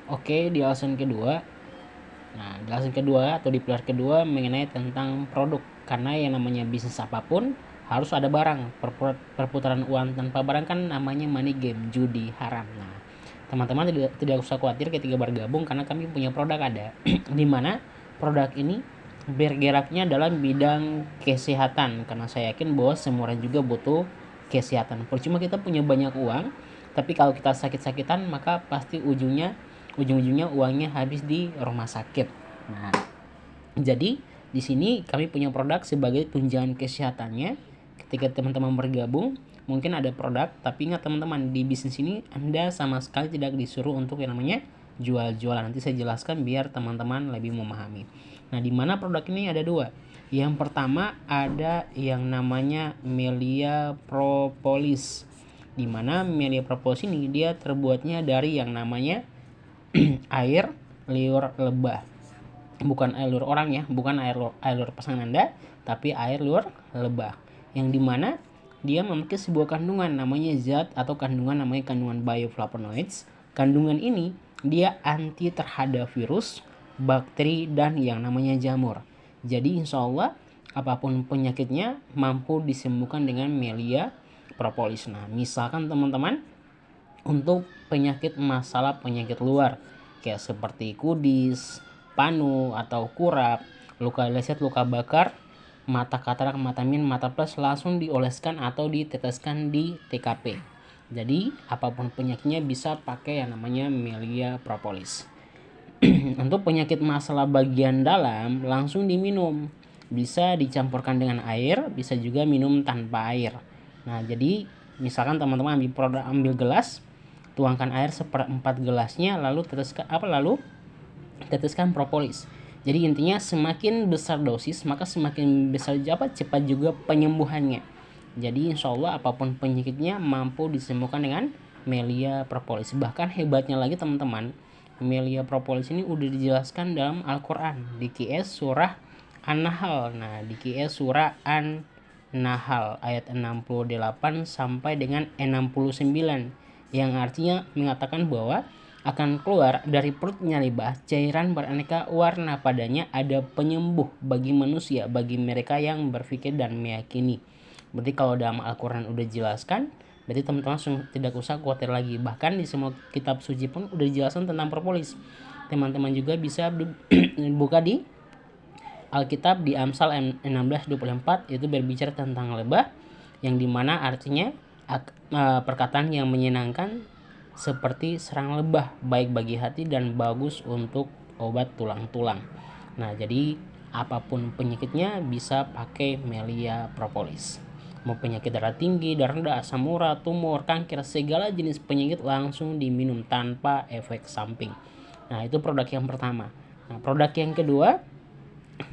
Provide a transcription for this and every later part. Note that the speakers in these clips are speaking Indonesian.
Oke, di alasan kedua. Nah, di alasan kedua atau di pilar kedua mengenai tentang produk. Karena yang namanya bisnis apapun harus ada barang. Perputaran uang tanpa barang kan namanya money game, judi haram. Nah, teman-teman tidak usah khawatir ketika bergabung karena kami punya produk ada. Di mana produk ini bergeraknya dalam bidang kesehatan karena saya yakin bahwa semua orang juga butuh kesehatan. Percuma kita punya banyak uang, tapi kalau kita sakit-sakitan maka pasti ujung-ujungnya uangnya habis di rumah sakit. Nah, jadi di sini kami punya produk sebagai tunjangan kesehatannya. Ketika teman-teman bergabung, mungkin ada produk, tapi ingat teman-teman, di bisnis ini Anda sama sekali tidak disuruh untuk yang namanya jual-jualan. Nanti saya jelaskan biar teman-teman lebih memahami. Nah, di mana produk ini ada dua. Yang pertama ada yang namanya Melia Propolis. Di mana Melia Propolis ini dia terbuatnya dari yang namanya air liur lebah. Bukan air liur orang ya, bukan air liur pasangan Anda, tapi air liur lebah. Yang dimana dia memiliki sebuah kandungan namanya zat atau kandungan namanya kandungan bioflavonoids. Kandungan ini dia anti terhadap virus, bakteri, dan yang namanya jamur. Jadi insya Allah apapun penyakitnya mampu disembuhkan dengan Melia Propolis. Nah, misalkan teman-teman untuk masalah penyakit luar kayak seperti kudis, panu atau kurap, luka lecet, luka bakar, mata katarak, mata min, mata plus langsung dioleskan atau diteteskan di TKP. Jadi apapun penyakitnya bisa pakai yang namanya Melia Propolis. Untuk penyakit masalah bagian dalam langsung diminum. Bisa dicampurkan dengan air, bisa juga minum tanpa air. Nah, jadi misalkan teman-teman ambil gelas, tuangkan air 1/4 gelasnya lalu teteskan propolis. Jadi intinya semakin besar dosis maka semakin besar cepat juga penyembuhannya. Jadi insya Allah apapun penyakitnya mampu disembuhkan dengan Melia Propolis. Bahkan hebatnya lagi teman-teman, Melia Propolis ini udah dijelaskan dalam Al-Quran di QS surah An-Nahl. Nah, di QS surah An-Nahl ayat 68 sampai dengan 69 yang artinya mengatakan bahwa akan keluar dari perutnya lebah cairan beraneka warna, padanya ada penyembuh bagi manusia, bagi mereka yang berpikir dan meyakini. Berarti kalau dalam Al-Quran udah jelaskan, berarti teman-teman tidak usah khawatir lagi. Bahkan di semua kitab suci pun udah dijelaskan tentang propolis. Teman-teman juga bisa buka di Alkitab di Amsal 16:24, itu berbicara tentang lebah, yang dimana artinya perkataan yang menyenangkan seperti serang lebah, baik bagi hati dan bagus untuk obat tulang-tulang. Nah, jadi apapun penyakitnya bisa pakai Melia Propolis. Mau penyakit darah tinggi, darah rendah, asam urat, tumor, kanker, segala jenis penyakit langsung diminum tanpa efek samping. Nah, itu produk yang pertama. Nah, produk yang kedua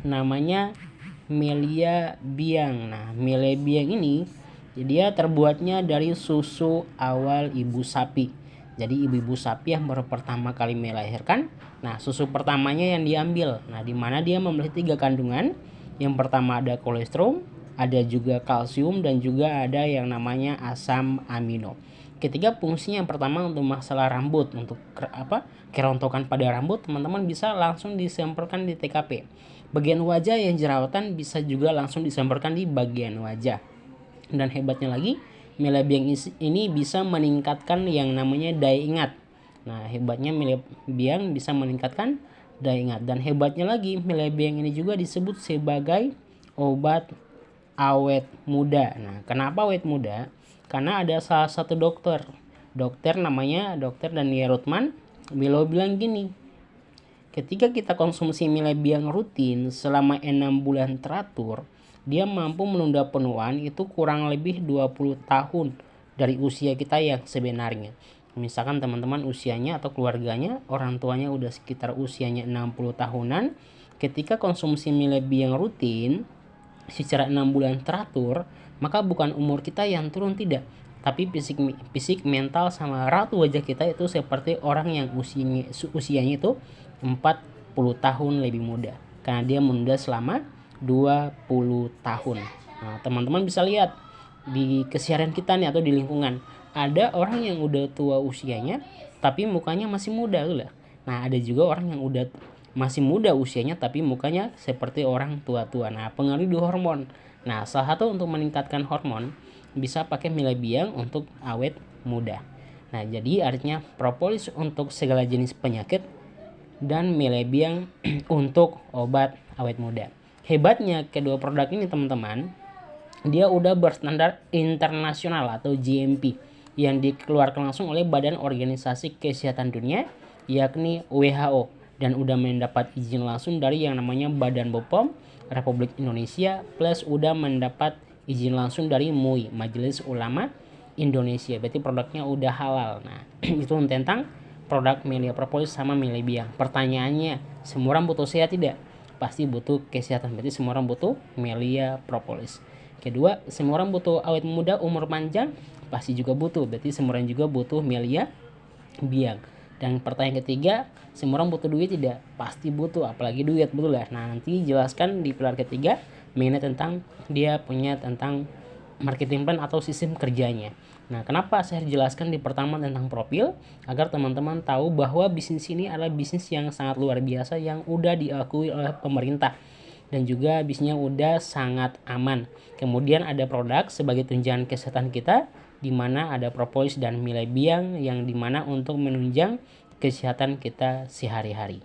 namanya Melia Biang. Nah, Melia Biang ini dia terbuatnya dari susu awal ibu sapi. Jadi ibu sapi yang baru pertama kali melahirkan, nah susu pertamanya yang diambil. Nah, di mana dia memiliki 3 kandungan. Yang pertama ada kolesterol, ada juga kalsium, dan juga ada yang namanya asam amino. Ketiga fungsinya yang pertama untuk masalah rambut, untuk kerontokan pada rambut, teman-teman bisa langsung disemprotkan di TKP. Bagian wajah yang jerawatan bisa juga langsung disemprotkan di bagian wajah. Dan hebatnya lagi, Melia Biang ini bisa meningkatkan yang namanya daya ingat. Nah, hebatnya Melia Biang bisa meningkatkan daya ingat. Dan hebatnya lagi, Melia Biang ini juga disebut sebagai obat awet muda. Nah, kenapa awet muda? Karena ada salah satu dokter namanya Dokter Daniel Rutman. Beliau bilang gini, ketika kita konsumsi Melia Biang rutin selama 6 bulan teratur, dia mampu menunda penuaan itu kurang lebih 20 tahun dari usia kita yang sebenarnya. Misalkan teman-teman usianya atau keluarganya, orang tuanya udah sekitar usianya 60 tahunan, ketika konsumsi Melia Biang rutin secara 6 bulan teratur, maka bukan umur kita yang turun, tidak, tapi fisik, mental, sama raut wajah kita itu seperti orang yang usianya itu 40 tahun lebih muda, karena dia menunda selama 20 tahun. Nah, teman-teman bisa lihat di keseharian kita nih atau di lingkungan, ada orang yang udah tua usianya tapi mukanya masih muda lah. Nah, ada juga orang yang udah masih muda usianya tapi mukanya seperti orang tua-tua. Nah, pengaruh di hormon. Nah, salah satu untuk meningkatkan hormon bisa pakai Milebiang untuk awet muda. Nah, jadi artinya propolis untuk segala jenis penyakit dan Milebiang untuk obat awet muda. Hebatnya kedua produk ini teman-teman, dia udah berstandar internasional atau GMP yang dikeluarkan langsung oleh Badan Organisasi Kesehatan Dunia yakni WHO dan udah mendapat izin langsung dari yang namanya Badan BPOM Republik Indonesia plus udah mendapat izin langsung dari MUI Majelis Ulama Indonesia. Berarti produknya udah halal. Nah, itu tentang produk Melia Propolis sama Milebiang. Pertanyaannya, semua orang butuh sehat tidak? Pasti butuh kesehatan. Berarti semua orang butuh Melia Propolis. Kedua, semua orang butuh awet muda umur panjang? Pasti juga butuh. Berarti semua orang juga butuh Melia Biang. Dan pertanyaan ketiga, semua orang butuh duit tidak? Pasti butuh, apalagi duit, betul ya. Nah, nanti jelaskan di pilar ketiga mengenai tentang dia punya tentang marketing plan atau sistem kerjanya. Nah, kenapa saya jelaskan di pertama tentang profil? Agar teman-teman tahu bahwa bisnis ini adalah bisnis yang sangat luar biasa yang udah diakui oleh pemerintah dan juga bisnisnya udah sangat aman. Kemudian ada produk sebagai tunjangan kesehatan kita di mana ada propolis dan Milebiang yang dimana untuk menunjang kesehatan kita sehari-hari.